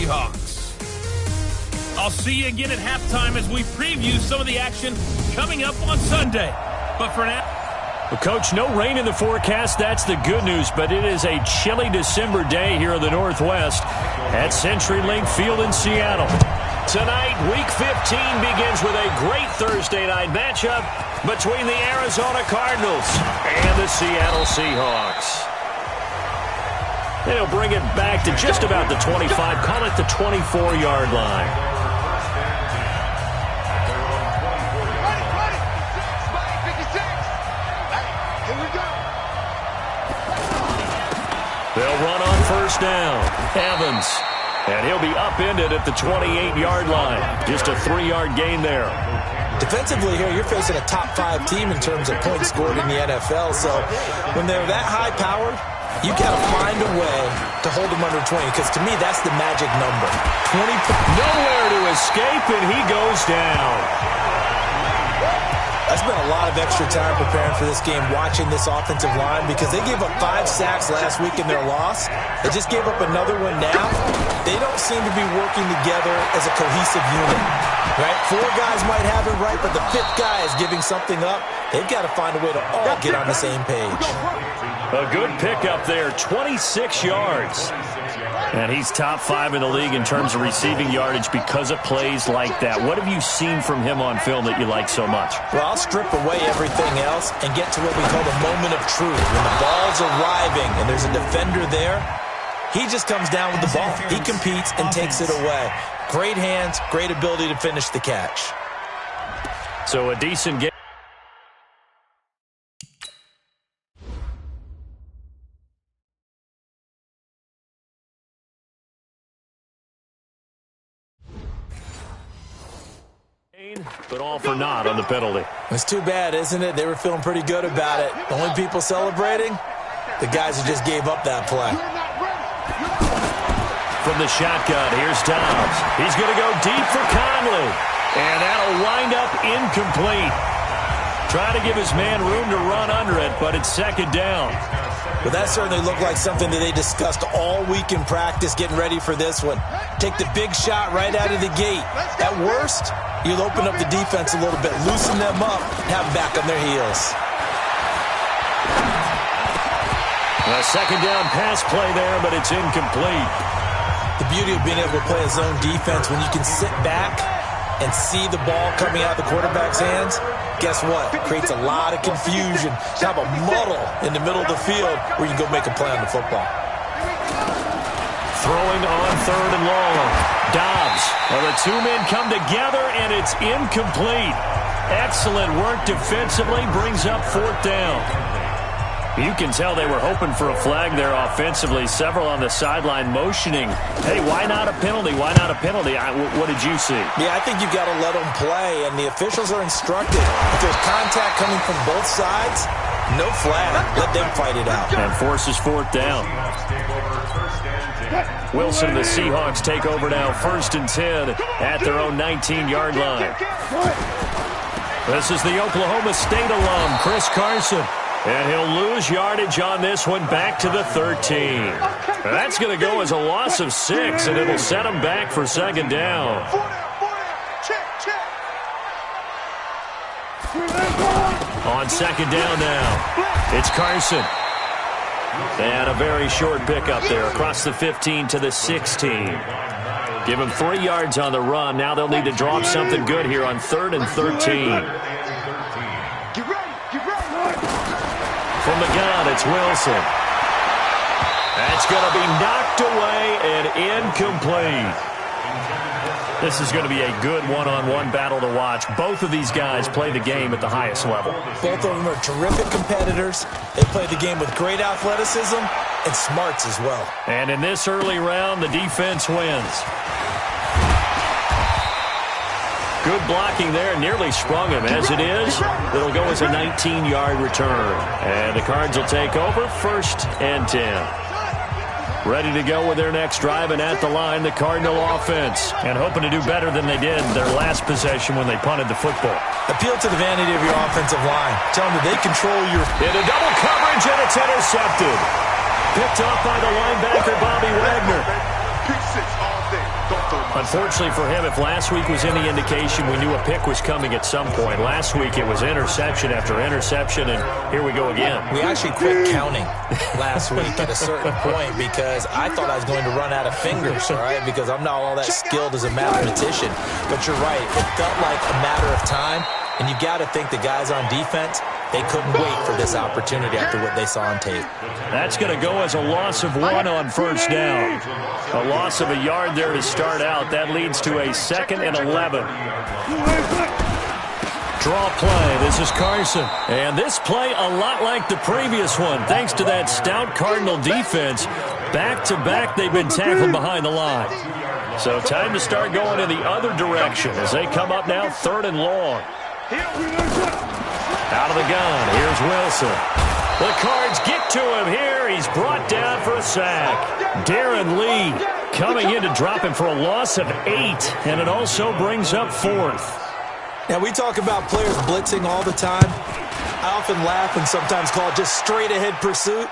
Seahawks. I'll see you again at halftime as we preview some of the action coming up on Sunday. But for now... Well, Coach, no rain in the forecast. That's the good news, but it is a chilly December day here in the Northwest at CenturyLink Field in Seattle. Tonight, Week 15 begins with a great Thursday night matchup between the Arizona Cardinals and the Seattle Seahawks. They'll bring it back to just about the 25, call it the 24-yard line. They'll run on first down. Evans. And he'll be upended at the 28-yard line. Just a 3-yard gain there. Defensively here, you're facing a top 5 team in terms of points scored in the NFL. So when they're that high-powered, you got to find a way to hold them under 20. Because to me, that's the magic number. 20. Nowhere to escape, and he goes down. I spent a lot of extra time preparing for this game, watching this offensive line, because they gave up 5 sacks last week in their loss. They just gave up another one now. They don't seem to be working together as a cohesive unit, right? 4 guys might have it right, but the 5th guy is giving something up. They've got to find a way to all get on the same page. A good pickup there, 26 yards. And he's top 5 in the league in terms of receiving yardage because of plays like that. What have you seen from him on film that you like so much? Well, I'll strip away everything else and get to what we call the moment of truth. When the ball's arriving and there's a defender there, he just comes down with the ball. He competes and takes it away. Great hands, great ability to finish the catch. So a decent game. But all for naught on the penalty. It's too bad, isn't it? They were feeling pretty good about it. The only people celebrating, the guys who just gave up that play. From the shotgun, here's Dobbs. He's going to go deep for Conley. And that'll wind up incomplete. Trying to give his man room to run under it, but it's second down. Well, that certainly looked like something that they discussed all week in practice, getting ready for this one. Take the big shot right out of the gate. At worst, you'll open up the defense a little bit, loosen them up, and have them back on their heels. A second down pass play there, but it's incomplete. The beauty of being able to play a zone defense, when you can sit back and see the ball coming out of the quarterback's hands, guess what? It creates a lot of confusion. You have a muddle in the middle of the field where you can go make a play on the football. Throwing on third and long. Dobbs. Well, the 2 men come together, and it's incomplete. Excellent work defensively. Brings up 4th down. You can tell they were hoping for a flag there offensively. Several on the sideline motioning. Hey, why not a penalty? Why not a penalty? What did you see? Yeah, I think you've got to let them play, and the officials are instructed. If there's contact coming from both sides, no flag. Let them fight it out. And forces 4th down. Wilson, the Seahawks take over now, 1st and 10 at their own 19-yard line. This is the Oklahoma State alum, Chris Carson. And he'll lose yardage on this one back to the 13. That's going to go as a loss of 6, and it'll set him back for second down. On second down now, it's Carson. And a very short pickup there across the 15 to the 16. Give him 3 yards on the run. Now they'll need to draw up something good here on 3rd and 13. From the gun, it's Wilson. That's going to be knocked away and incomplete. This is going to be a good one-on-one battle to watch. Both of these guys play the game at the highest level. Both of them are terrific competitors. They play the game with great athleticism and smarts as well. And in this early round, the defense wins. Good blocking there, nearly sprung him. As it is, it'll go as a 19-yard return. And the Cards will take over, 1st and 10. Ready to go with their next drive, and at the line, the Cardinal offense. And hoping to do better than they did their last possession when they punted the football. Appeal to the vanity of your offensive line. Tell them that they control your... Into double coverage, and it's intercepted. Picked off by the linebacker, Bobby Wagner. Pick 6 all day. Unfortunately for him, if last week was any indication, we knew a pick was coming at some point. Last week it was interception after interception, and here we go again. We actually quit counting last week at a certain point because I thought I was going to run out of fingers, all right, because I'm not all that skilled as a mathematician. But you're right. It felt like a matter of time, and you got to think the guys on defense, they couldn't wait for this opportunity after what they saw on tape. That's going to go as a loss of 1 on first down. A loss of a yard there to start out. That leads to a 2nd and 11. Draw play. This is Carson. And this play a lot like the previous one. Thanks to that stout Cardinal defense. Back-to-back, they've been tackled behind the line. So time to start going in the other direction as they come up now 3rd and long. Out of the gun, here's Wilson. The Cards get to him here. He's brought down for a sack. Darren Lee coming in to drop him for a loss of 8, and it also brings up 4th. Now, we talk about players blitzing all the time. I often laugh and sometimes call it just straight-ahead pursuit.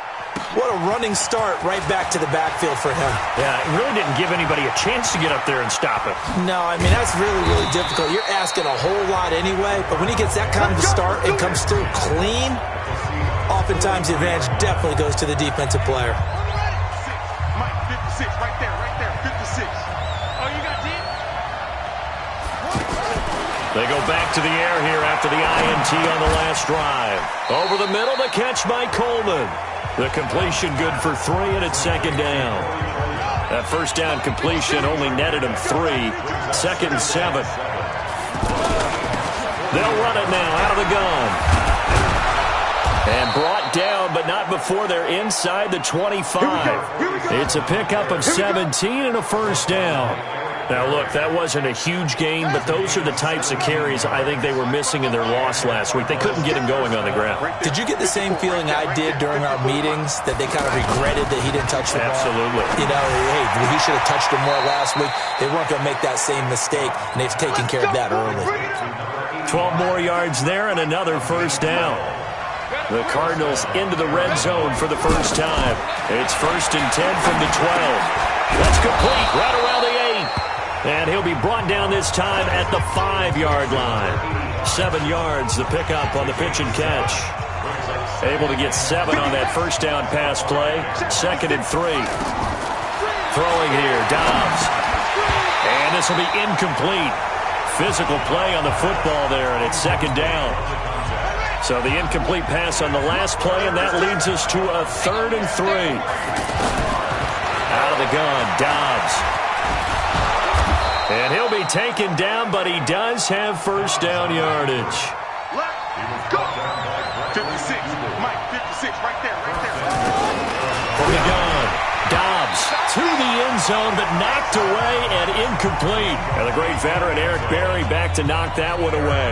What a running start right back to the backfield for him. Yeah, it really didn't give anybody a chance to get up there and stop it. No, I mean, that's really, really difficult. You're asking a whole lot anyway, but when he gets that kind of a start and comes through clean, oftentimes the advantage definitely goes to the defensive player. Mike, 56, right there, 56. Oh, you got deep? They go back to the air here after the INT on the last drive. Over the middle, the catch by Coleman. The completion good for 3, and it's 2nd down. That first down completion only netted him 3. 2nd and 7. They'll run it now out of the gun. And brought down, but not before they're inside the 25. It's a pickup of 17 and a first down. Now, look, that wasn't a huge gain, but those are the types of carries I think they were missing in their loss last week. They couldn't get him going on the ground. Did you get the same feeling I did during our meetings, that they kind of regretted that he didn't touch the ball? Absolutely. You know, hey, he should have touched it more last week. They weren't going to make that same mistake, and they've taken care of that early. 12 more yards there and another first down. The Cardinals into the red zone for the first time. It's 1st and 10 from the 12. That's complete right around the 8. And he'll be brought down this time at the 5-yard line. 7 yards, the pickup on the pitch and catch. Able to get 7 on that first down pass play. 2nd and 3. Throwing here, Dobbs. And this will be incomplete. Physical play on the football there, and it's 2nd down. So the incomplete pass on the last play, and that leads us to a 3rd and 3. Out of the gun, Dobbs. And he'll be taken down, but he does have first down yardage. Go. 56, Mike, 56, right there. From the gun, Dobbs to the end zone, but knocked away and incomplete. And the great veteran Eric Berry back to knock that one away.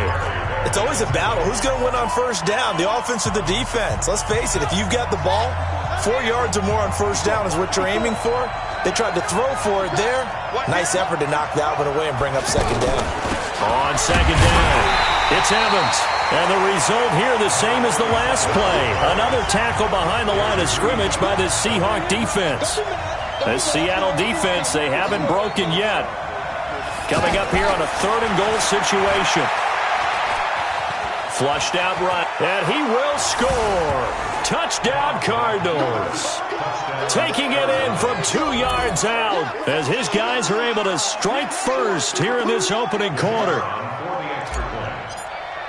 It's always a battle. Who's going to win on first down, the offense or the defense? Let's face it, if you've got the ball, 4 yards or more on first down is what you're aiming for. They tried to throw for it there. Nice effort to knock that one away and bring up 2nd down. On 2nd down, it's Evans. And the result here the same as the last play. Another tackle behind the line of scrimmage by this Seahawk defense. This Seattle defense, they haven't broken yet. Coming up here on a 3rd and goal situation. Flushed out right, and he will score. Touchdown, Cardinals. Taking it in from 2 yards out as his guys are able to strike first here in this opening quarter.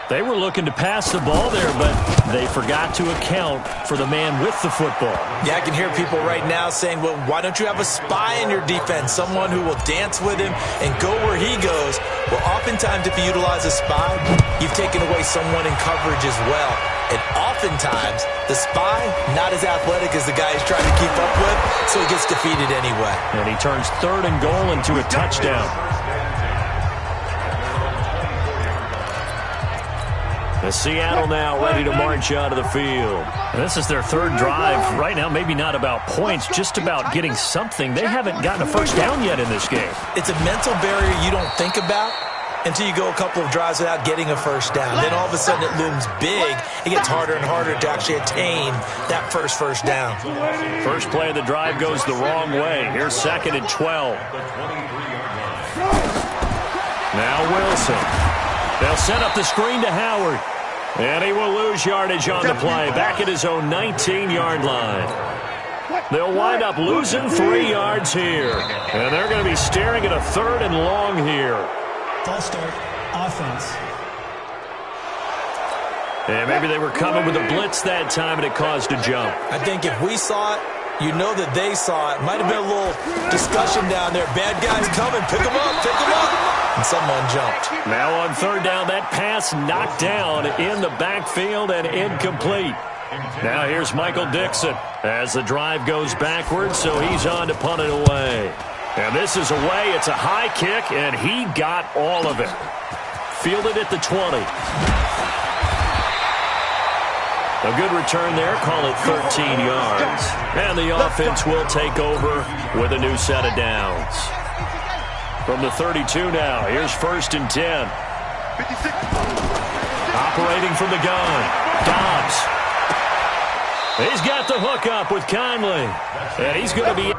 They were looking to pass the ball there, but they forgot to account for the man with the football. Yeah, I can hear people right now saying, well, why don't you have a spy in your defense, someone who will dance with him and go where he goes? Well, oftentimes if you utilize a spy, you've taken away someone in coverage as well. And oftentimes, the spy, not as athletic as the guy he's trying to keep up with, so he gets defeated anyway. And he turns 3rd and goal into a touchdown. The Seattle now ready to march out of the field. And this is their 3rd drive. Right now, maybe not about points, just about getting something. They haven't gotten a first down yet in this game. It's a mental barrier you don't think about until you go a couple of drives without getting a first down. Then all of a sudden it looms big. It gets harder and harder to actually attain that first down. First play of the drive goes the wrong way. Here's 2nd and 12. Now Wilson. They'll set up the screen to Howard. And he will lose yardage on the play, back at his own 19-yard line. They'll wind up losing 3 yards here. And they're going to be staring at a 3rd and long here. False start, offense. And maybe they were coming with a blitz that time and it caused a jump. I think if we saw it, you know that they saw it. Might have been a little discussion down there. Bad guys coming. Pick them up. Pick them up. And someone jumped. Now on 3rd down, that pass knocked down in the backfield and incomplete. Now here's Michael Dixon as the drive goes backwards, so he's on to punt it away. And this is away. It's a high kick, and he got all of it. Fielded at the 20. A good return there. Call it 13 yards. And the offense will take over with a new set of downs. From the 32 now, here's 1st and 10. Operating from the gun, Dobbs. He's got the hook up with Conley. And he's going to be...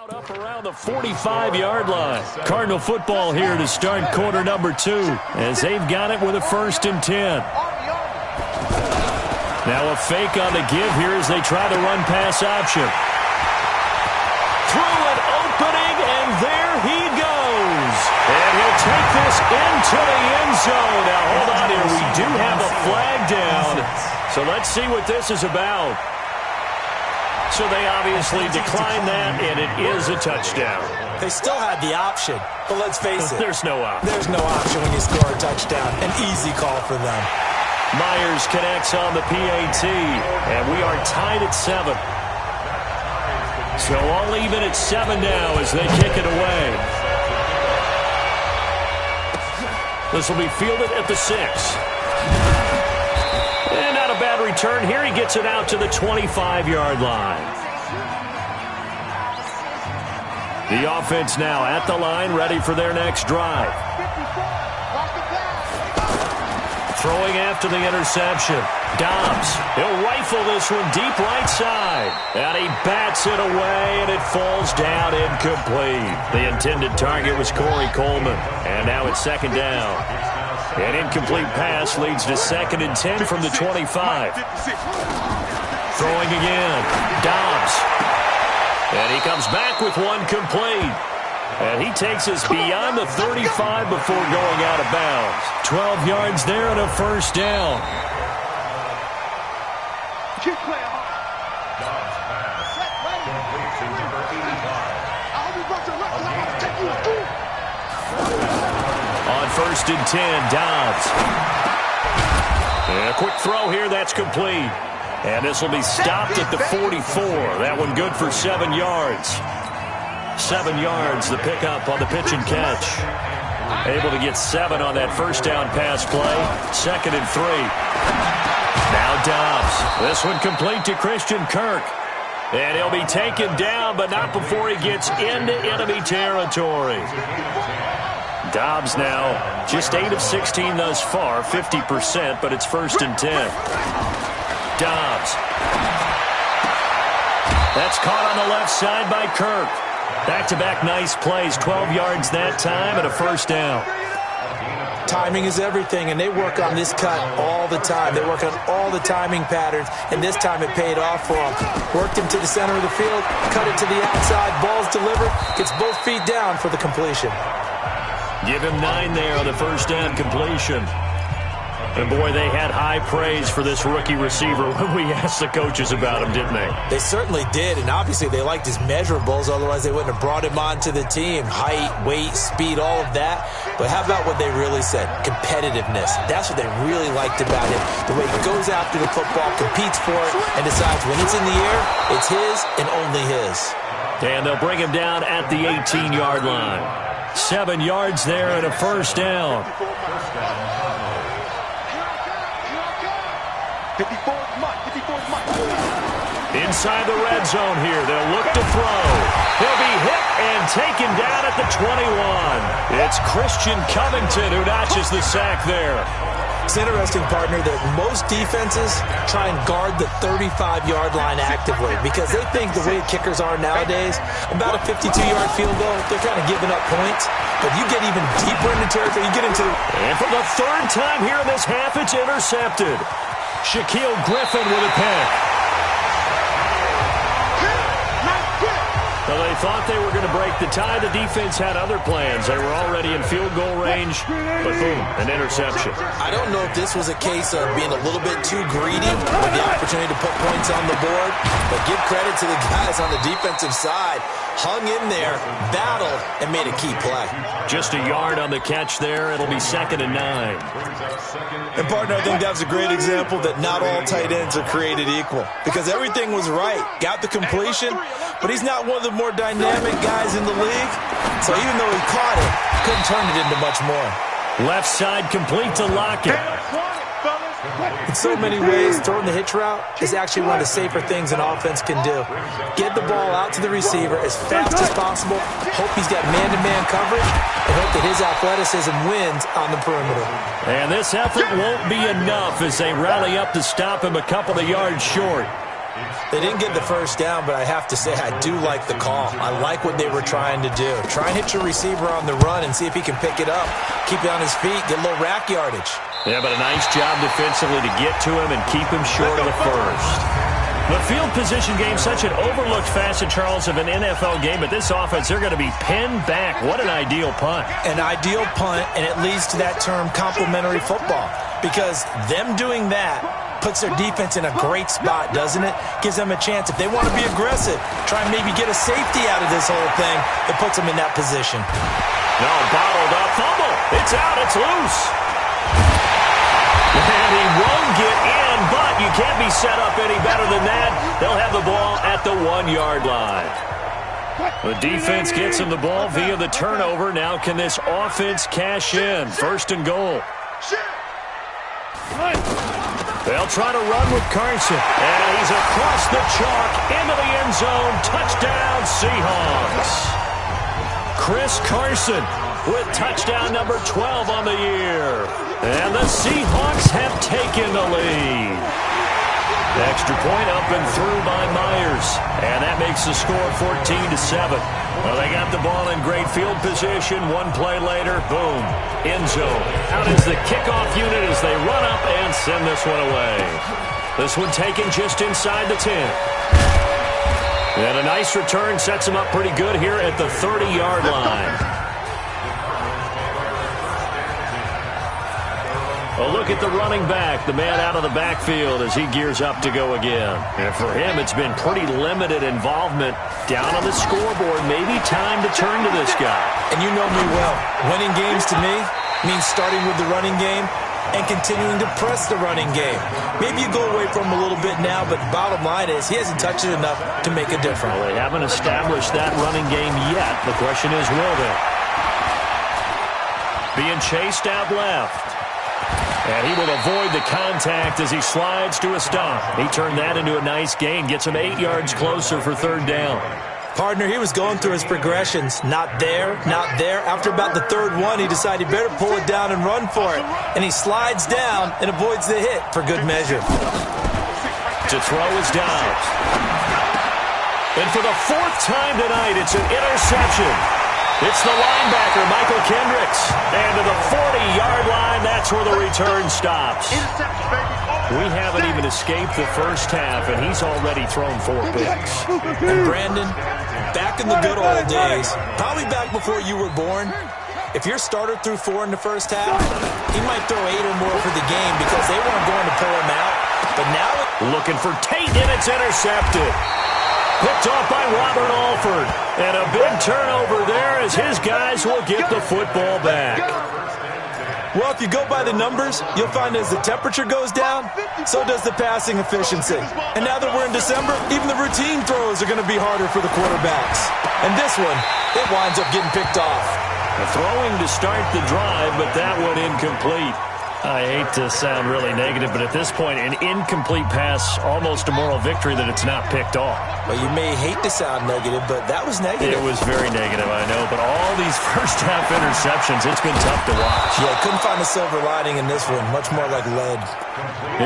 Up around the 45-yard line. Cardinal football here to start quarter number 2 as they've got it with a 1st and 10. Now a fake on the give here as they try the run-pass option. Through an opening, and there he goes. And he'll take this into the end zone. Now hold on here. We do have a flag down. So let's see what this is about. So they obviously declined that, and it is a touchdown. They still had the option, but let's face it. There's no option. There's no option when you score a touchdown. An easy call for them. Myers connects on the PAT, and we are tied at 7. So all even at 7 now as they kick it away. This will be fielded at the 6. And not a bad return here. He gets it out to the 25-yard line. The offense now at the line, ready for their next drive. Throwing after the interception. Dobbs. He'll rifle this one deep right side. And he bats it away, and it falls down incomplete. The intended target was Corey Coleman. And now it's 2nd down. An incomplete pass leads to 2nd and 10 from the 25. Throwing again. Dobbs. And he comes back with one complete. And he takes us beyond the 35 before going out of bounds. 12 yards there and a 1st down. On 1st and 10, Dobbs. And a quick throw here, that's complete. And this will be stopped at the 44. That one good for 7 yards. 7 yards, the pickup on the pitch and catch. Able to get 7 on that 1st down pass play. 2nd and 3. Now Dobbs. This one complete to Christian Kirk. And he'll be taken down, but not before he gets into enemy territory. Dobbs now just 8 of 16 thus far, 50%, but it's 1st and 10. Dobbs. That's caught on the left side by Kirk. Back-to-back nice plays, 12 yards that time and a 1st down. Timing is everything, and they work on this cut all the time. They work on all the timing patterns, and this time it paid off for them. Worked him to the center of the field, cut it to the outside, ball's delivered, gets both feet down for the completion. Give him 9 there on the 1st down completion. And, boy, they had high praise for this rookie receiver when we asked the coaches about him, didn't they? They certainly did, and obviously they liked his measurables. Otherwise, they wouldn't have brought him onto the team. Height, weight, speed, all of that. But how about what they really said? Competitiveness. That's what they really liked about him. The way he goes after the football, competes for it, and decides when it's in the air, it's his and only his. And they'll bring him down at the 18-yard line. 7 yards there and a first down. 54's Mike. Inside the red zone here. They'll look to throw. He'll be hit and taken down at the 21. It's Christian Covington who notches the sack there. It's interesting, partner, that most defenses try and guard the 35-yard line actively because they think the way kickers are nowadays, about a 52-yard field goal, they're kind of giving up points. But you get even deeper into territory, you get into the... And for the third time here in this half, it's intercepted. Shaquille Griffin with a pick. Well, they thought they were going to break the tie. The defense had other plans. They were already in field goal range, but boom, an interception. I don't know if this was a case of being a little bit too greedy with the opportunity to put points on the board, but give credit to the guys on the defensive side. Hung in there, battled, and made a key play. Just a yard on the catch there. It'll be 2nd and 9. And, partner, I think that was a great example that not all tight ends are created equal because everything was right. Got the completion, but he's not one of the more dynamic guys in the league. So even though he caught it, couldn't turn it into much more. Left side complete to Lockett. In so many ways, throwing the hitch route is actually one of the safer things an offense can do. Get the ball out to the receiver as fast as possible, hope he's got man-to-man coverage, and hope that his athleticism wins on the perimeter. And this effort won't be enough as they rally up to stop him a couple of yards short. They didn't get the first down, but I have to say I do like the call. I like what they were trying to do. Try and hit your receiver on the run and see if he can pick it up. Keep it on his feet, get a little rack yardage. Yeah, but a nice job defensively to get to him and keep him short of the first. The field position game, such an overlooked facet, Charles, of an NFL game. But this offense, they're going to be pinned back. What an ideal punt. An ideal punt, and it leads to that term complementary football. Because them doing that puts their defense in a great spot, doesn't it? Gives them a chance. If they want to be aggressive, try and maybe get a safety out of this whole thing, it puts them in that position. No, bottled up. Fumble. It's out. It's loose. And he won't get in, but you can't be set up any better than that. They'll have the ball at the 1-yard line. The defense gets him the ball via the turnover. Now can this offense cash in? 1st and goal. They'll try to run with Carson. And he's across the chalk into the end zone. Touchdown, Seahawks. Chris Carson with touchdown number 12 on the year. And the Seahawks have taken the lead. Extra point up and through by Myers. And that makes the score 14-7. Well, they got the ball in great field position. One play later, boom, end zone. Out is the kickoff unit as they run up and send this one away. This one taken just inside the 10. And a nice return sets them up pretty good here at the 30-yard line. A look at the running back, the man out of the backfield as he gears up to go again. And for him, it's been pretty limited involvement down on the scoreboard. Maybe time to turn to this guy. And you know me well. Winning games to me means starting with the running game and continuing to press the running game. Maybe you go away from him a little bit now, but the bottom line is he hasn't touched it enough to make a difference. Well, they haven't established that running game yet. The question is, will they? Being chased out left. And he will avoid the contact as he slides to a stop. He turned that into a nice gain. Gets him 8 yards closer for 3rd down. Partner, he was going through his progressions. Not there, not there. After about the 3rd one, he decided he better pull it down and run for it. And he slides down and avoids the hit for good measure. To throw is down. And for the 4th time tonight, it's an interception. It's the linebacker, Michael Kendricks. And to the 40-yard line, that's where the return stops. We haven't even escaped the first half, and he's already thrown 4 picks. And Brandon, back in the good old days, probably back before you were born, If your starter threw 4 in the first half, he might throw 8 or more for the game because they weren't going to pull him out. But now looking for Tate, and it's intercepted. Picked off by Robert Alford. And a big turnover there as his guys will get the football back. Well, if you go by the numbers, you'll find as the temperature goes down, so does the passing efficiency. And now that we're in December, even the routine throws are going to be harder for the quarterbacks. And this one, it winds up getting picked off. Throwing to start the drive, but that one incomplete. I hate to sound really negative, but at this point, an incomplete pass, almost a moral victory that it's not picked off. Well, you may hate to sound negative, but that was negative. It was very negative, I know, but all these first-half interceptions, it's been tough to watch. Yeah, couldn't find a silver lining in this one, much more like lead.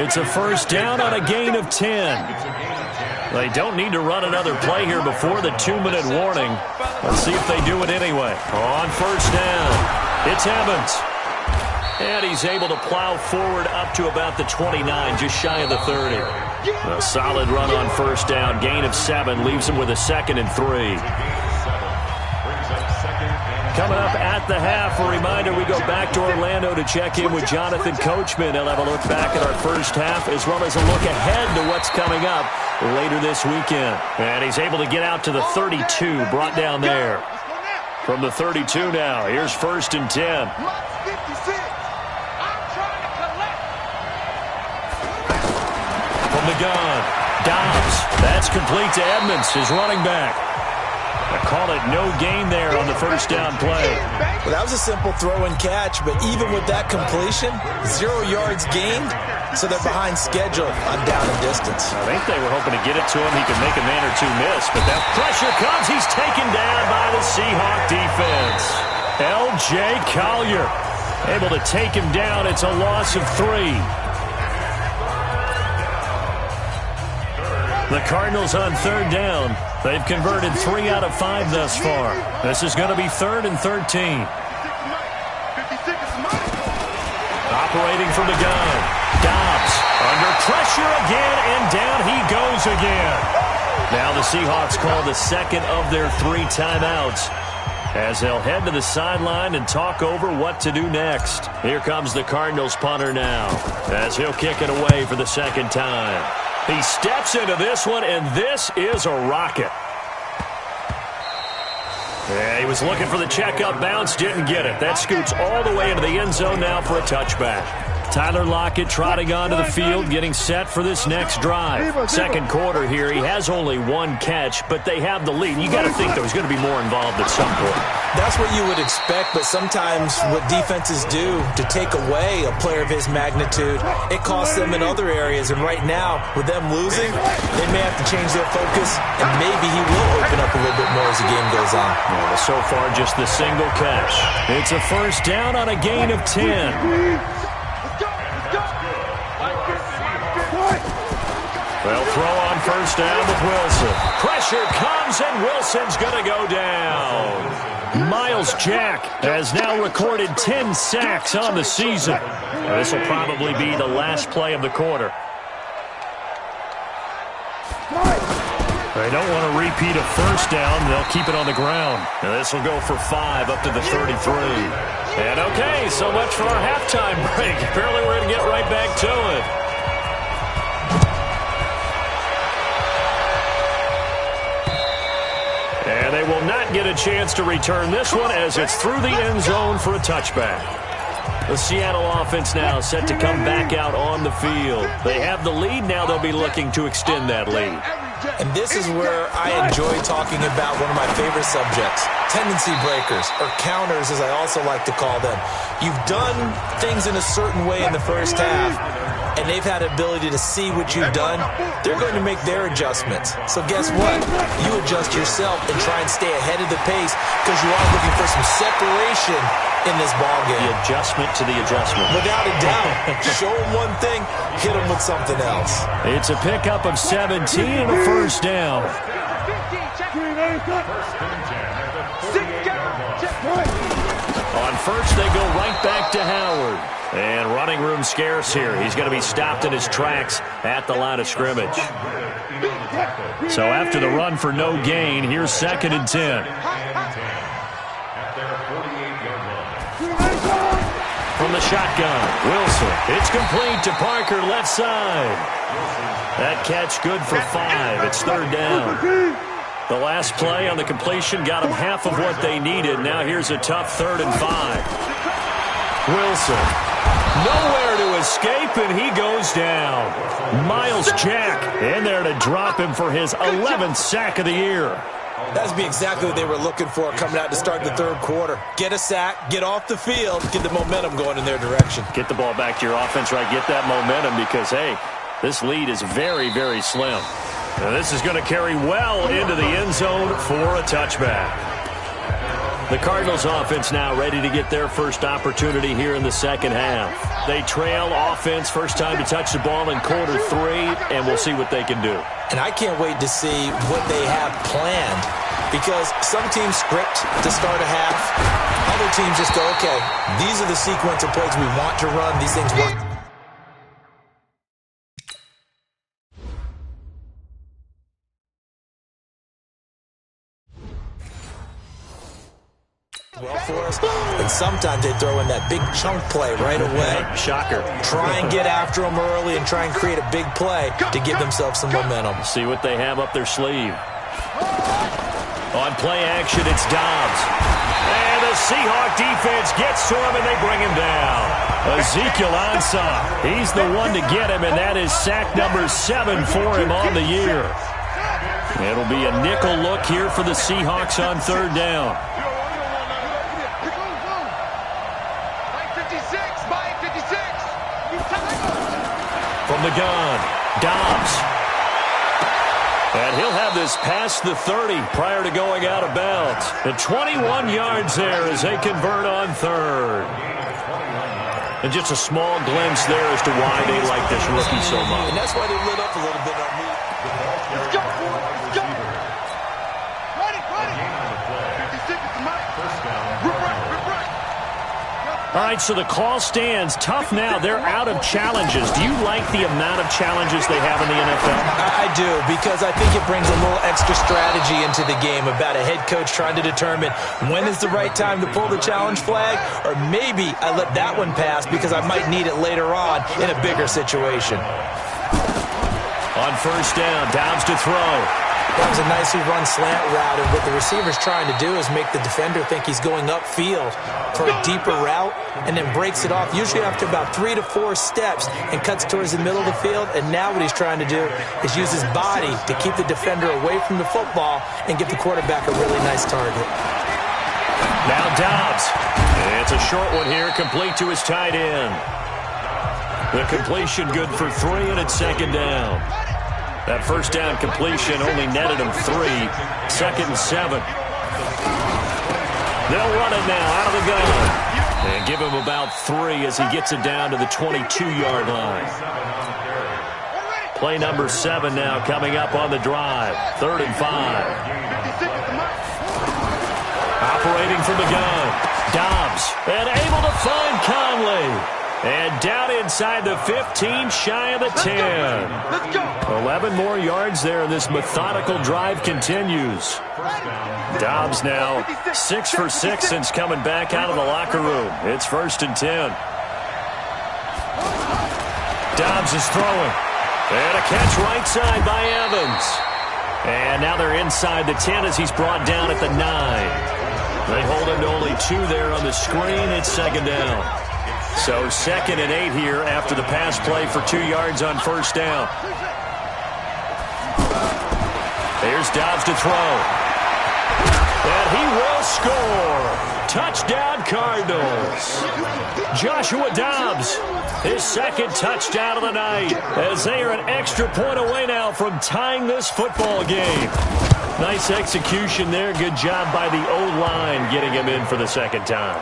It's a first down on a gain of 10. They don't need to run another play here before the 2-minute warning. Let's see if they do it anyway. On first down, it's Evans. And he's able to plow forward up to about the 29, just shy of the 30. A solid run on first down. Gain of 7 leaves him with a 2nd and 3. Coming up at the half, a reminder, we go back to Orlando to check in with Jonathan Coachman. He'll have a look back at our first half as well as a look ahead to what's coming up later this weekend. And he's able to get out to the 32, brought down there. From the 32 now, here's 1st and 10. From the gun, Dobbs. That's complete to Edmonds, his running back. I call it no gain there on the first down play. Well, that was a simple throw and catch, but even with that completion, 0 yards gained, so they're behind schedule on down and distance. I think they were hoping to get it to him. He could make a man or two miss, but that pressure comes. He's taken down by the Seahawk defense. L.J. Collier able to take him down. It's a loss of 3. The Cardinals on 3rd down. They've converted 3 out of 5 thus far. This is going to be 3rd and 13. Operating from the gun. Dobbs under pressure again, and down he goes again. Now the Seahawks call the 2nd of their 3 timeouts as they'll head to the sideline and talk over what to do next. Here comes the Cardinals punter now as he'll kick it away for the 2nd time. He steps into this one, and this is a rocket. Yeah, he was looking for the checkup bounce, didn't get it. That scoots all the way into the end zone now for a touchback. Tyler Lockett trotting onto the field, getting set for this next drive. 2nd quarter here, he has only 1 catch, but they have the lead. You got to think, though, he's going to be more involved at some point. That's what you would expect, but sometimes what defenses do to take away a player of his magnitude, it costs them in other areas. And right now, with them losing, they may have to change their focus, and maybe he will open up a little bit more as the game goes on. Yeah, so far, just the single catch. It's a first down on a gain of 10. They'll throw on first down with Wilson. Pressure comes, and Wilson's going to go down. Miles Jack has now recorded 10 sacks on the season. This will probably be the last play of the quarter. They don't want to repeat a first down. They'll keep it on the ground. And this will go for 5 up to the 33. And okay, so much for our halftime break. Apparently we're going to get right back to it. And they will not get a chance to return this one as it's through the end zone for a touchback. The Seattle offense now set to come back out on the field. They have the lead. Now they'll be looking to extend that lead. And this is where I enjoy talking about one of my favorite subjects, tendency breakers, or counters as I also like to call them. You've done things in a certain way in the first half, and they've had the ability to see what you've done. They're going to make their adjustments. So guess what? You adjust yourself and try and stay ahead of the pace because you are looking for some separation in this ballgame. The adjustment to the adjustment. Without a doubt. Show them one thing, hit them with something else. It's a pickup of 17 and a first down. On first, they go right back to Howard. And running room scarce here. He's going to be stopped in his tracks at the line of scrimmage. So after the run for no gain, here's 2nd and 10. from the shotgun. Wilson. It's complete to Parker, left side. That catch good for 5. It's third down. The last play on the completion got them half of what they needed. Now here's a tough 3rd and 5. Wilson. Nowhere to escape, and he goes down. Miles Jack in there to drop him for his 11th sack of the year. That'd be exactly what they were looking for coming out to start the third quarter. Get a sack, get off the field, get the momentum going in their direction. Get the ball back to your offense, right? Get that momentum because, hey, this lead is very, very slim. Now this is going to carry well into the end zone for a touchback. The Cardinals offense now ready to get their first opportunity here in the second half. They trail offense, first time to touch the ball in quarter 3, and we'll see what they can do. And I can't wait to see what they have planned because some teams script to start a half. Other teams just go, okay, these are the sequence of plays we want to run. These things work well for us, and sometimes they throw in that big chunk play right away. Shocker. Try and get after them early and try and create a big play to give themselves some momentum. See what they have up their sleeve. On play action, it's Dobbs. And the Seahawk defense gets to him, and they bring him down. Ezekiel Ansah, he's the one to get him, and that is sack number 7 for him on the year. It'll be a nickel look here for the Seahawks on third down. From the gun, Dobbs. And he'll have this past the 30 prior to going out of bounds. And 21 yards there as they convert on third. And just a small glimpse there as to why they like this rookie so much. And that's why they lit up a little bit on me. Let's go. Let's go. Run it. 56 is mine. First down. Rip right. All right, so the call stands. Tough now. They're out of challenges. Do you like the amount of challenges they have in the NFL? I do, because I think it brings a little extra strategy into the game about a head coach trying to determine when is the right time to pull the challenge flag, or maybe I let that one pass because I might need it later on in a bigger situation. On first down, Dobbs to throw. That was a nicely run slant route, and what the receiver's trying to do is make the defender think he's going upfield for a deeper route, and then breaks it off, usually after about 3 to 4 steps, and cuts towards the middle of the field. And now what he's trying to do is use his body to keep the defender away from the football and give the quarterback a really nice target. Now Dobbs. It's a short one here, complete to his tight end. The completion good for 3, and it's second down. That first down completion only netted him 3. Second and 7. They'll run it now out of the gun. And give him about 3 as he gets it down to the 22-yard line. Play number 7 now coming up on the drive. 3rd and 5. Operating from the gun. Dobbs. And able to find Conley. And down inside the 15, shy of the 10. Let's go. 11 more yards there, and this methodical drive continues. Dobbs now 6 for 6 since coming back out of the locker room. It's 1st and 10. Dobbs is throwing. And a catch right side by Evans. And now they're inside the 10 as he's brought down at the 9. They hold him to only 2 there on the screen. It's second down. So 2nd and 8 here after the pass play for 2 yards on first down. Here's Dobbs to throw. And he will score. Touchdown Cardinals. Joshua Dobbs, his 2nd touchdown of the night, as they are an extra point away now from tying this football game. Nice execution there. Good job by the O-line getting him in for the 2nd time.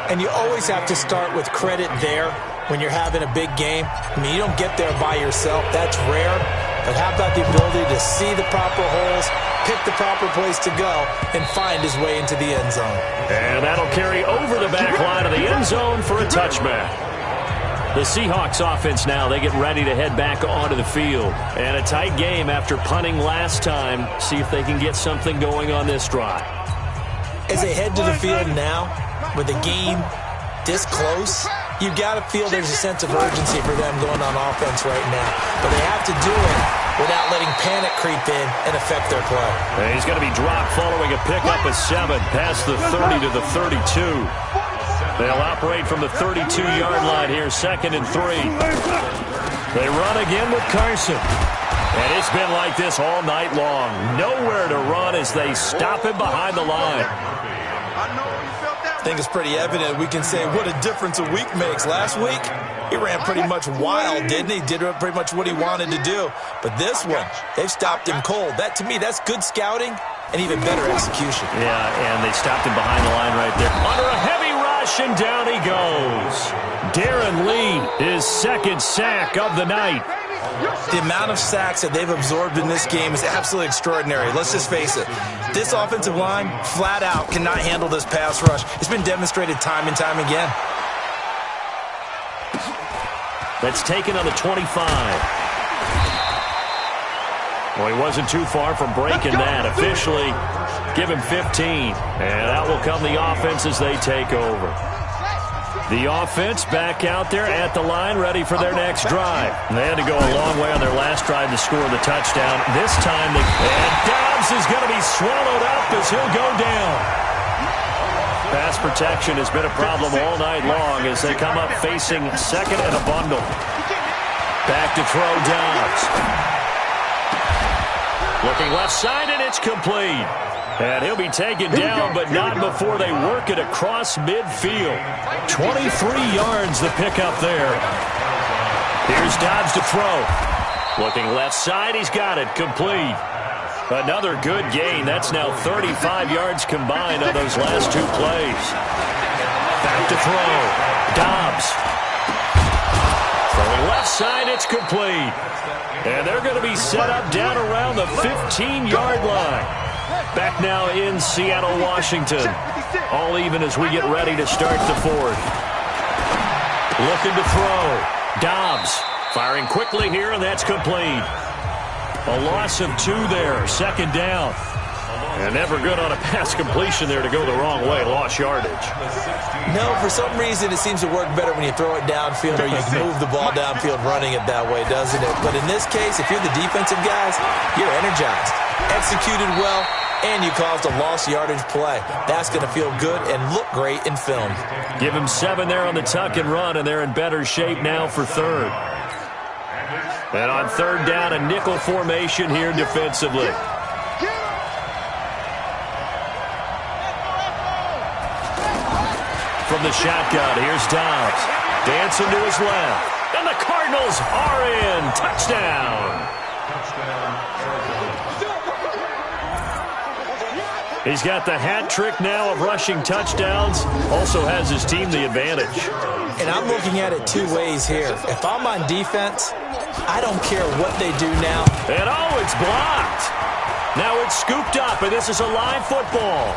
And you always have to start with credit there when you're having a big game. I mean, you don't get there by yourself. That's rare. But how about the ability to see the proper holes, pick the proper place to go, and find his way into the end zone? And that'll carry over the back line of the end zone for a touchback. The Seahawks offense now, they get ready to head back onto the field. And a tight game after punting last time. See if they can get something going on this drive. As they head to the field now, with the game this close, You got to feel there's a sense of urgency for them going on offense right now. But they have to do it without letting panic creep in and affect their play. And he's going to be dropped following a pickup of 7 past the 30 to the 32. They'll operate from the 32-yard line here, 2nd and 3. They run again with Carson. And it's been like this all night long. Nowhere to run as they stop him behind the line. I think it's pretty evident. We can say what a difference a week makes. Last week, he ran pretty much wild, didn't he? Did pretty much what he wanted to do. But this one, they've stopped him cold. That, to me, that's good scouting and even better execution. Yeah, and they stopped him behind the line right there. Under a heavy rush, and down he goes. Darren Lee, his 2nd sack of the night. The amount of sacks that they've absorbed in this game is absolutely extraordinary. Let's just face it. This offensive line, flat out, cannot handle this pass rush. It's been demonstrated time and time again. That's taken on the 25. Well, he wasn't too far from breaking that. Officially, give him 15. And out will come the offense as they take over. The offense back out there at the line, ready for their next drive. They had to go a long way on their last drive to score the touchdown. This time, and Dobbs is going to be swallowed up as he'll go down. Pass protection has been a problem all night long as they come up facing 2nd and a bundle. Back to throw Dobbs. Looking left side, and it's complete. And he'll be taken down, but not before they work it across midfield. 23 yards the pickup there. Here's Dobbs to throw. Looking left side, he's got it. Complete. Another good gain. That's now 35 yards combined on those last 2 plays. Back to throw. Dobbs. Throwing left side, it's complete. And they're going to be set up down around the 15-yard line. Back now in Seattle, Washington. All even as we get ready to start the 4th. Looking to throw. Dobbs firing quickly here, and that's complete. A loss of 2 there, 2nd down. And never good on a pass completion there to go the wrong way. Lost yardage. No, for some reason it seems to work better when you throw it downfield or you move the ball downfield running it that way, doesn't it? But in this case, if you're the defensive guys, you're energized. Executed well, and you caused a lost yardage play. That's going to feel good and look great in film. Give him 7 there on the tuck and run, and they're in better shape now for 3rd. And on 3rd down, a nickel formation here defensively. From the shotgun, here's Dobbs. Dancing to his left. And the Cardinals are in. Touchdown. He's got the hat trick now of rushing touchdowns. Also has his team the advantage. And I'm looking at it 2 ways here. If I'm on defense, I don't care what they do now. And oh, it's blocked. Now it's scooped up, and this is a live football.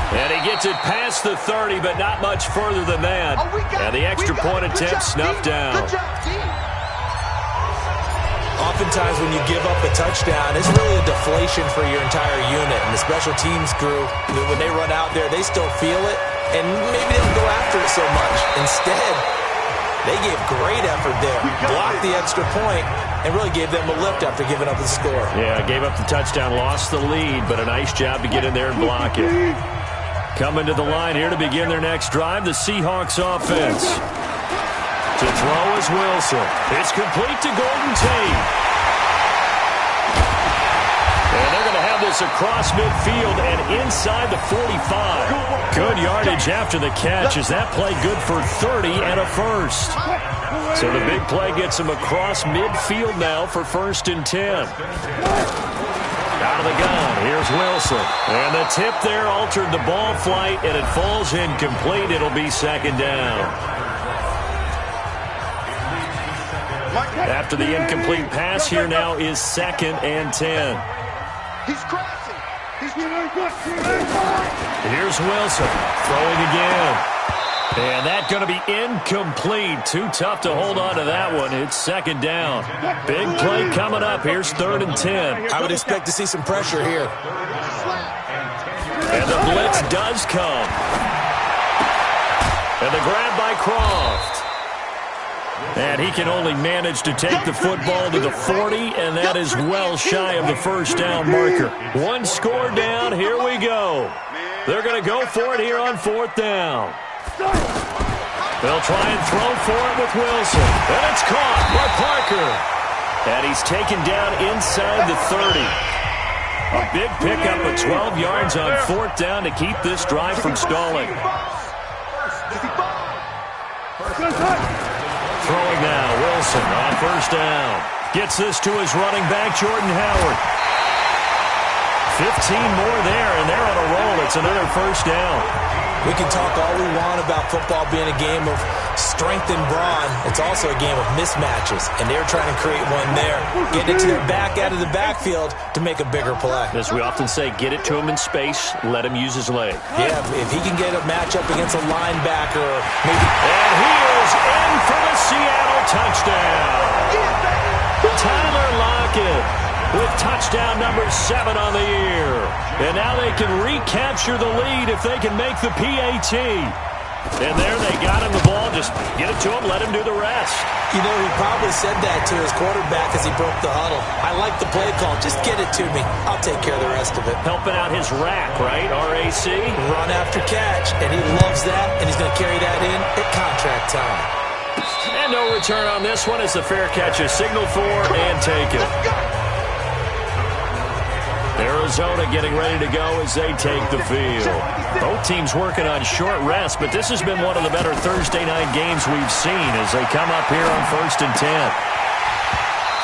And he gets it past the 30, but not much further than that. And the extra point attempt snuffed down. Oftentimes when you give up a touchdown, it's really a deflation for your entire unit. And the special teams crew, when they run out there, they still feel it. And maybe they don't go after it so much. Instead, they gave great effort there. Blocked the extra point and really gave them a lift after giving up the score. Yeah, gave up the touchdown, lost the lead, but a nice job to get in there and block it. Coming to the line here to begin their next drive, the Seahawks offense. To throw is Wilson. It's complete to Golden Tate. And they're going to have this across midfield and inside the 45. Good yardage after the catch as that play good for 30 and a first. So the big play gets them across midfield now for 1st and 10. Out of the gun, here's Wilson. And the tip there altered the ball flight, and it falls incomplete. It'll be 2nd down. After the incomplete pass, here now is 2nd and 10. He's crashing. Here's Wilson throwing again. And that's going to be incomplete. Too tough to hold on to that one. It's 2nd down. Big play coming up. Here's 3rd and 10. I would expect to see some pressure here. And the blitz does come. And the grab by Croft. And he can only manage to take the football to the 40, and that is well shy of the first down marker. One score down. Here we go. They're going to go for it here on fourth down. They'll try and throw for it with Wilson. And it's caught by Parker. And he's taken down inside the 30. A big pickup of 12 yards on fourth down to keep this drive from stalling. Throwing now, Wilson on first down. Gets this to his running back, Jordan Howard. 15 more there, and they're on a roll. It's another first down. We can talk all we want about football being a game of strength and brawn. It's also a game of mismatches, and they're trying to create one there. Get it to the back out of the backfield to make a bigger play. As we often say, get it to him in space, let him use his leg. Yeah, if he can get a matchup against a linebacker, maybe. And he is in for the Seattle touchdown. Tyler Lockett with touchdown number 7 on the year. And now they can recapture the lead if they can make the PAT. And there they got him the ball. Just get it to him, let him do the rest. You know, he probably said that to his quarterback as he broke the huddle. I like the play call. Just get it to me. I'll take care of the rest of it. Helping out his rack, right? RAC. Run after catch. And he loves that, and he's going to carry that in at contract time. And no return on this one as the fair catch is signaled for and taken. Arizona getting ready to go as they take the field. Both teams working on short rest, but this has been one of the better Thursday night games we've seen as they come up here on 1st and 10.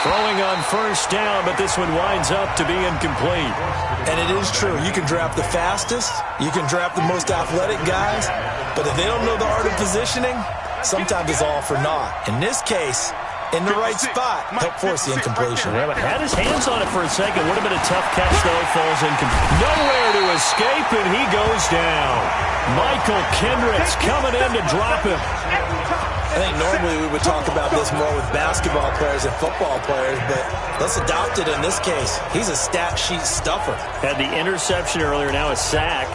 Throwing on first down, but this one winds up to be incomplete. And it is true. You can draft the fastest. You can draft the most athletic guys. But if they don't know the art of positioning, sometimes it's all for naught. In this case, in the right spot, help force the incompletion. Yeah, but had his hands on it for a second. Would have been a tough catch, though. Falls incomplete. Nowhere to escape, and he goes down. Michael Kendricks coming in to drop him. I think normally we would talk about this more with basketball players and football players, but let's adopt it in this case. He's a stat sheet stuffer. Had the interception earlier, now a sack.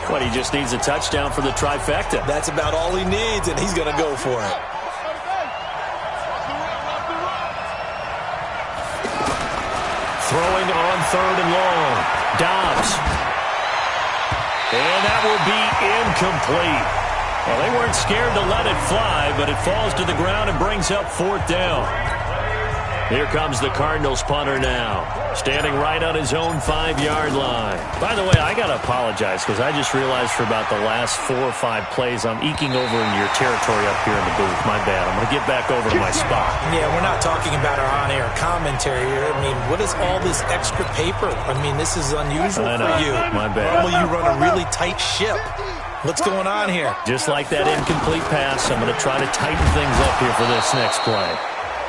What, he just needs a touchdown for the trifecta. That's about all he needs, and he's going to go for it. Throwing on 3rd and long. Dobbs. And that will be incomplete. Well, they weren't scared to let it fly, but it falls to the ground and brings up 4th down. Here comes the Cardinals punter now, standing right on his own 5-yard line. By the way, I got to apologize because I just realized for about the last 4 or 5 plays, I'm eking over into your territory up here in the booth. My bad. I'm going to get back over to my spot. Yeah, we're not talking about our on-air commentary here. I mean, what is all this extra paper? I mean, this is unusual for you. My bad. Normally you run a really tight ship. What's going on here? Just like that incomplete pass, I'm going to try to tighten things up here for this next play.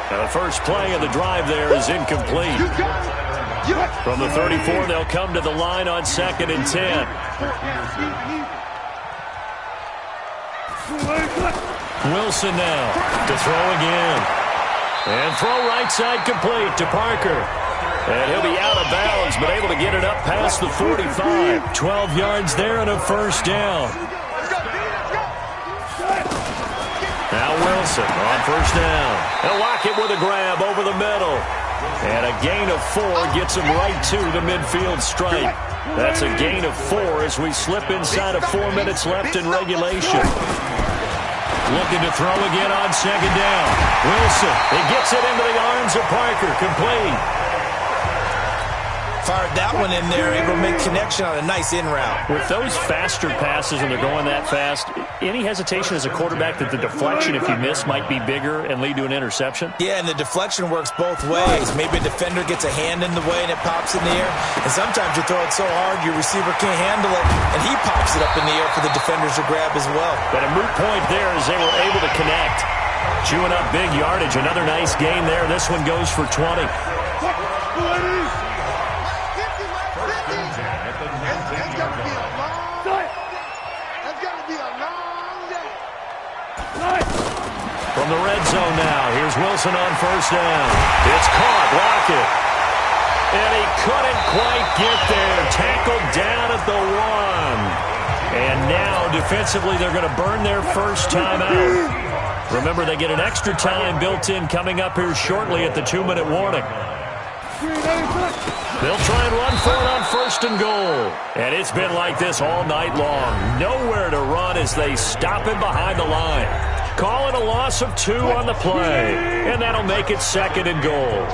Now the first play of the drive there is incomplete. From the 34, they'll come to the line on 2nd and 10. Wilson now to throw again. And throw right side complete to Parker. And he'll be out of bounds, but able to get it up past the 45. 12 yards there and a first down. Now Wilson on first down. And Lockett with a grab over the middle. And a gain of 4 gets him right to the midfield stripe. That's a gain of 4 as we slip inside of 4 minutes left in regulation. Looking to throw again on 2nd down. Wilson, he gets it into the arms of Parker. Complete. Fired that one in there, able to make connection on a nice in route. With those faster passes and they're going that fast, any hesitation as a quarterback that the deflection, if you miss, might be bigger and lead to an interception? Yeah, and the deflection works both ways. Maybe a defender gets a hand in the way and it pops in the air. And sometimes you throw it so hard your receiver can't handle it, and he pops it up in the air for the defenders to grab as well. But a moot point there as they were able to connect. Chewing up big yardage. Another nice gain there. This one goes for 20. From the red zone now, here's Wilson on first down. It's caught, Lockett. And he couldn't quite get there. Tackled down at the 1. And now, defensively, they're going to burn their first time out. Remember, they get an extra time built in coming up here shortly at the 2-minute warning. They'll try and run for it on first and goal. And it's been like this all night long. Nowhere to run as they stop him behind the line. Call it a loss of 2 on the play. And that'll make it second and goal.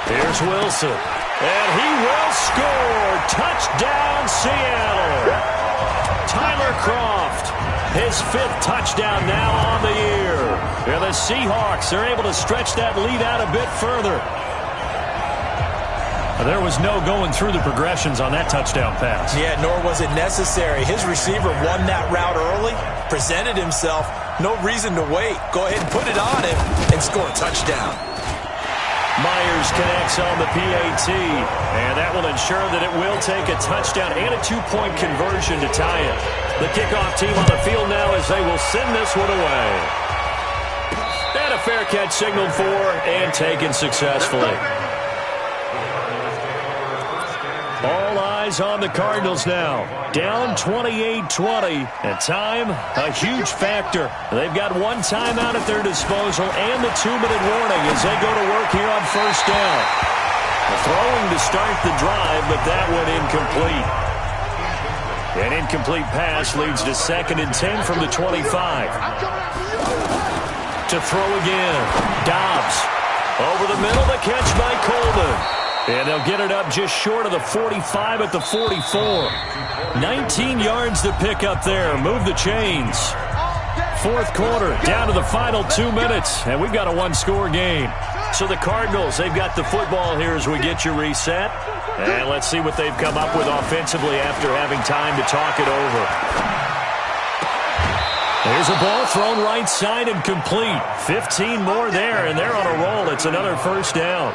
Here's Wilson. And he will score. Touchdown, Seattle. Tyler Kroft, his 5th touchdown now on the year. And the Seahawks are able to stretch that lead out a bit further. There was no going through the progressions on that touchdown pass. Yeah, nor was it necessary. His receiver won that route early, presented himself. No reason to wait. Go ahead and put it on him and score a touchdown. Myers connects on the PAT, and that will ensure that it will take a touchdown and a 2-point conversion to tie it. The kickoff team on the field now as they will send this one away. And a fair catch signaled for and taken successfully. All eyes on the Cardinals now. Down 28-20. And time, a huge factor. They've got 1 timeout at their disposal and the 2-minute warning as they go to work here on first down. Throwing to start the drive, but that one incomplete. An incomplete pass leads to 2nd and 10 from the 25. To throw again. Dobbs. Over the middle, the catch by Coleman. And they'll get it up just short of the 45 at the 44. 19 yards to pick up there. Move the chains. 4th quarter, down to the final 2 minutes. And we've got a 1-score game. So the Cardinals, they've got the football here as we get you reset. And let's see what they've come up with offensively after having time to talk it over. There's a ball thrown right side and complete. 15 more there, and they're on a roll. It's another first down.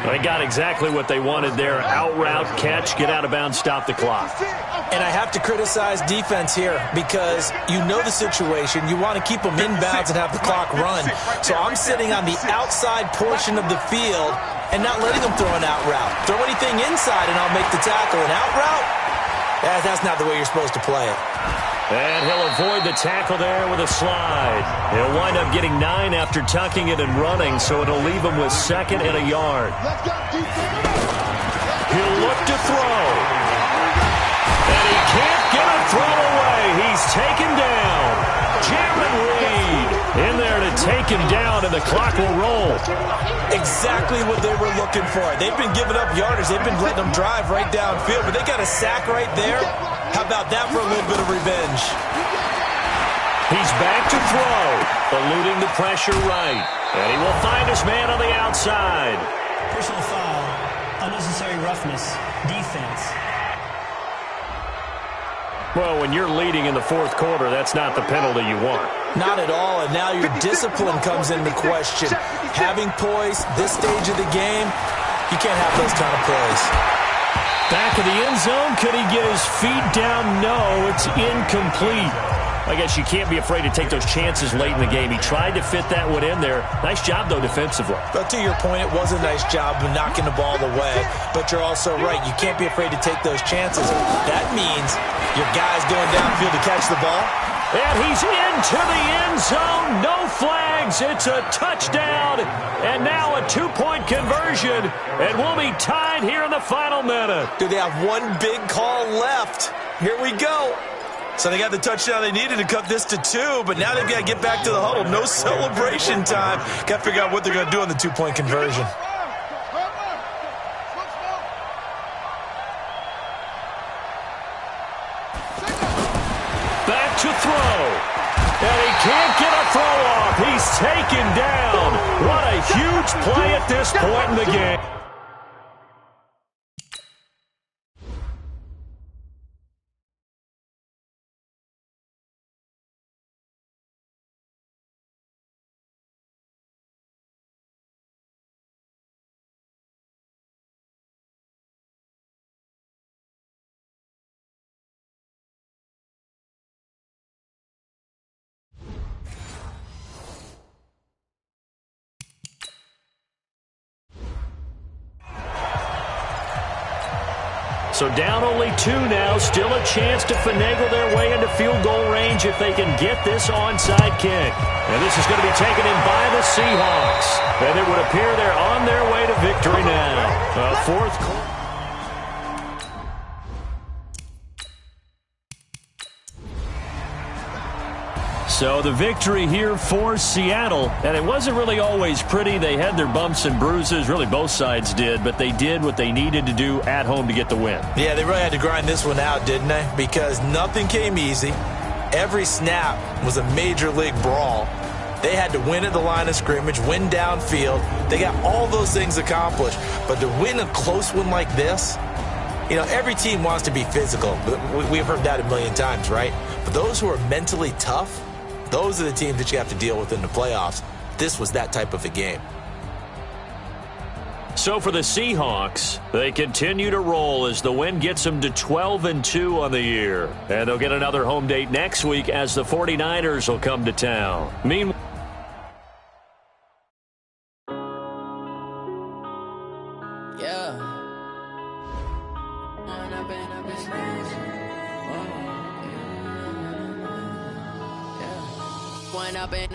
They got exactly what they wanted there. Out route, catch, get out of bounds, stop the clock. And I have to criticize defense here because you know the situation. You want to keep them inbounds and have the clock run. So I'm sitting on the outside portion of the field and not letting them throw an out route. Throw anything inside and I'll make the tackle. An out route? That's not the way you're supposed to play it. And he'll avoid the tackle there with a slide. He'll wind up getting 9 after tucking it and running, so it'll leave him with 2nd and a yard. He'll look to throw. And he can't get a throw away. He's taken down. Jaron Reed in there to take him down, and the clock will roll. Exactly what they were looking for. They've been giving up yardage. They've been letting them drive right downfield, but they got a sack right there. How about that for a little bit of revenge? He's back to throw, eluding the pressure right. And he will find his man on the outside. Personal foul, unnecessary roughness, defense. Well, when you're leading in the 4th quarter, that's not the penalty you want. Not at all, and now your discipline comes into question. Having poise, this stage of the game, you can't have those kind of plays. Back of the end zone, could he get his feet down? No, it's incomplete. I guess you can't be afraid to take those chances late in the game. He tried to fit that one in there. Nice job, though, defensively. But to your point, it was a nice job of knocking the ball away. But you're also right. You can't be afraid to take those chances. That means your guy's going downfield to catch the ball. And he's into the end zone. No flags. It's a touchdown. And now a 2-point conversion. And we'll be tied here in the final minute. Do they have one big call left? Here we go. So they got the touchdown they needed to cut this to 2, but now they've got to get back to the huddle. No celebration time. Got to figure out what they're going to do on the 2-point conversion. Back to throw. And he can't get a throw off. He's taken down. What a huge play at this point in the game. So down only 2 now. Still a chance to finagle their way into field goal range if they can get this onside kick. And this is going to be taken in by the Seahawks. And it would appear they're on their way to victory now. Fourth quarter. So the victory here for Seattle, and it wasn't really always pretty. They had their bumps and bruises, really both sides did, but they did what they needed to do at home to get the win. Yeah, they really had to grind this one out, didn't they? Because nothing came easy. Every snap was a major league brawl. They had to win at the line of scrimmage, win downfield. They got all those things accomplished. But to win a close one like this, you know, every team wants to be physical. We've heard that a million times, right? But those who are mentally tough, those are the teams that you have to deal with in the playoffs. This was that type of a game. So for the Seahawks, they continue to roll as the win gets them to 12-2 on the year. And they'll get another home date next week as the 49ers will come to town. Meanwhile,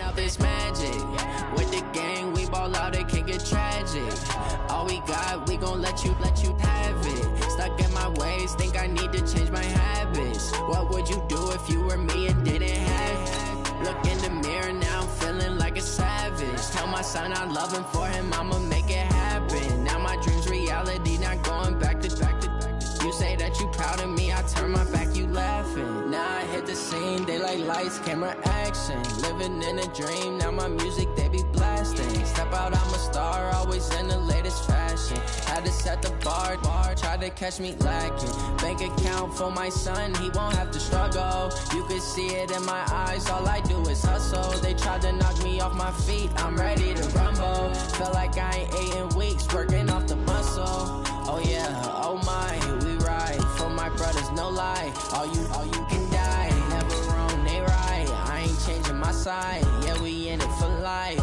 up this magic. With the gang, we ball out, it can get tragic. All we got, we gon' let you have it. Stuck in my ways, think I need to change my habits. What would you do if you were me and didn't have it? Look in the mirror, now I'm feeling like a savage. Tell my son I love him, for him I'ma make it happen. Now my dream's reality, not going back to. You say that you proud of me, I turn my back, you laughing. Now I hit the scene, they like lights, camera, action. Living in a dream, now my music, they be blasting. Step out, I'm a star, always in the latest fashion. Had to set the bar, try to catch me lacking. Bank account for my son, he won't have to struggle. You could see it in my eyes, all I do is hustle. They tried to knock me off my feet, I'm ready to rumble. Felt like I ain't ate in weeks, working off the muscle. Oh yeah, oh my, we ride for my brothers, no lie. All you can die, never wrong, they right. I ain't changing my side, yeah, we in it for life.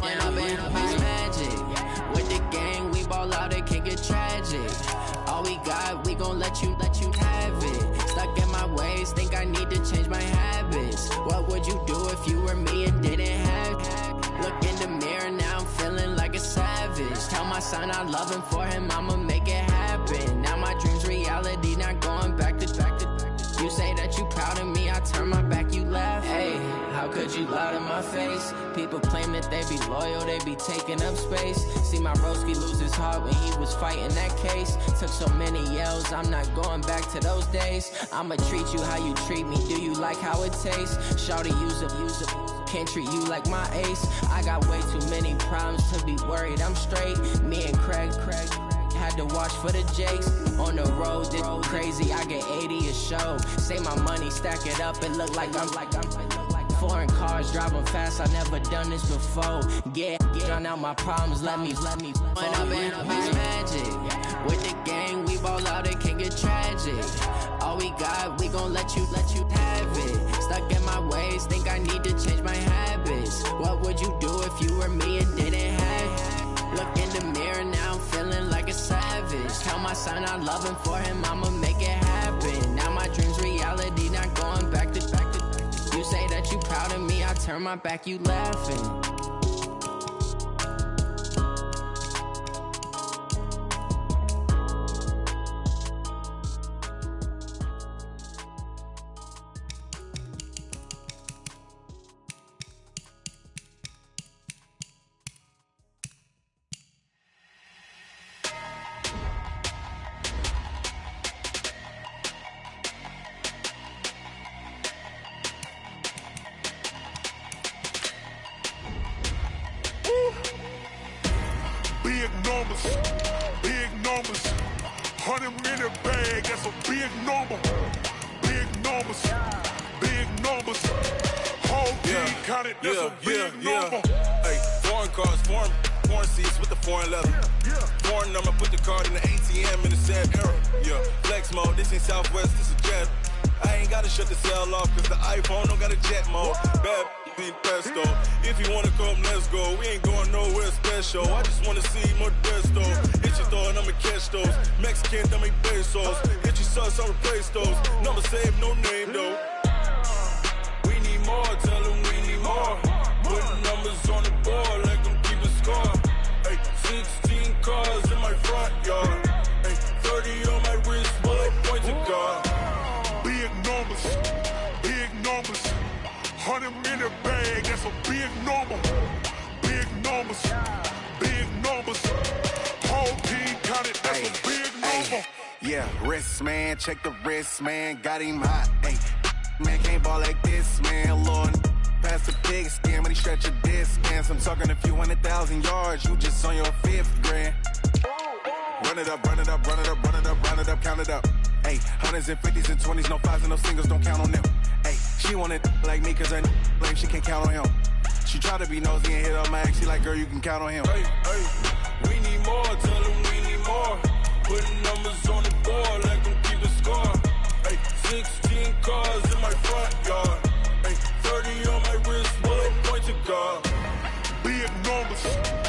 And I've been magic. With the gang, we ball out, it can get tragic. All we got, we gon' let you have it. Stuck in my ways, think I need to change my habits. What would you do if you were me and didn't have it? Look in the mirror, now I'm feeling like a savage. Tell my son I love him, for him I'ma make it happen. Now my dream's reality, not going back to. You say that you proud of me, I turn my back, you laugh. Hey, how could you lie to my face? People claim that they be loyal, they be taking up space. See my broski lose his heart when he was fighting that case. Took so many yells, I'm not going back to those days. I'ma treat you how you treat me, do you like how it tastes? Shawty, use up, can't treat you like my ace. I got way too many problems to be worried, I'm straight. Me and Craig had to watch for the Jakes. On the road, this crazy, I get 80 a show. Say my money, stack it up, it look like I'm foreign cars, driving fast, I never done this before. Get drown out my problems, let me When I've been magic. With the gang, we ball out, it can get tragic. All we got, we gon' let you have it. Stuck in my ways, think I need to change my habits. What would you do if you were me and didn't have it? Look in the mirror, now I'm feeling like a savage. Tell my son I love him, for him I'ma make it happen. Now my dream's reality, not going back to. You say that you proud of me, I turn my back, you laughing. Big numbers, 100 in a bag, that's a big number. Big numbers, whole team counted, that's a big number. Hey, foreign cars, foreign seats with the foreign leather. Foreign number, put the card in the ATM in the sad era. Yeah, flex mode, this ain't Southwest, this is jet. I ain't gotta shut the cell off, cause the iPhone don't got a jet mode. Bad be pesto. If you wanna come, let's go. We ain't going nowhere special. I just wanna see more desto. Hit your throw and I'ma catch those. Mexican, dummy pesos. Hit your sus, I'll replace those. Number save, no name though. We need more, tell them we need more. Putting numbers on the board, let them keep a score. Ay, 16 cars in my front yard. Ay, 30 on my wrist, bullet point to God. Big numbers, big numbers. 100 in the bag, that's a big number. Big numbers, big numbers. Whole team counted, that's a big number. Yeah, wrist man, check the wrist man, got him hot. Ay, man can't ball like this, man. Lord, past the big skin when he stretch a disc, man. I'm talking a few 100,000 yards, you just on your 5th grand. Run it up, run it up, run it up, run it up, run it up, count it up. Ay, hundreds and 50s and 20s, no 5s and no singles, don't count on them. Ay, she want it like me cause I blame she can't count on him. She try to be nosy and hit up my ex, she like, girl, you can count on him. Hey, hey, we need more, tell them we need more. Putting numbers on the board, let them keep a score. Hey, 16 cars in my front yard. Hey, 30 on my wrist, bullet point to God. Big numbers.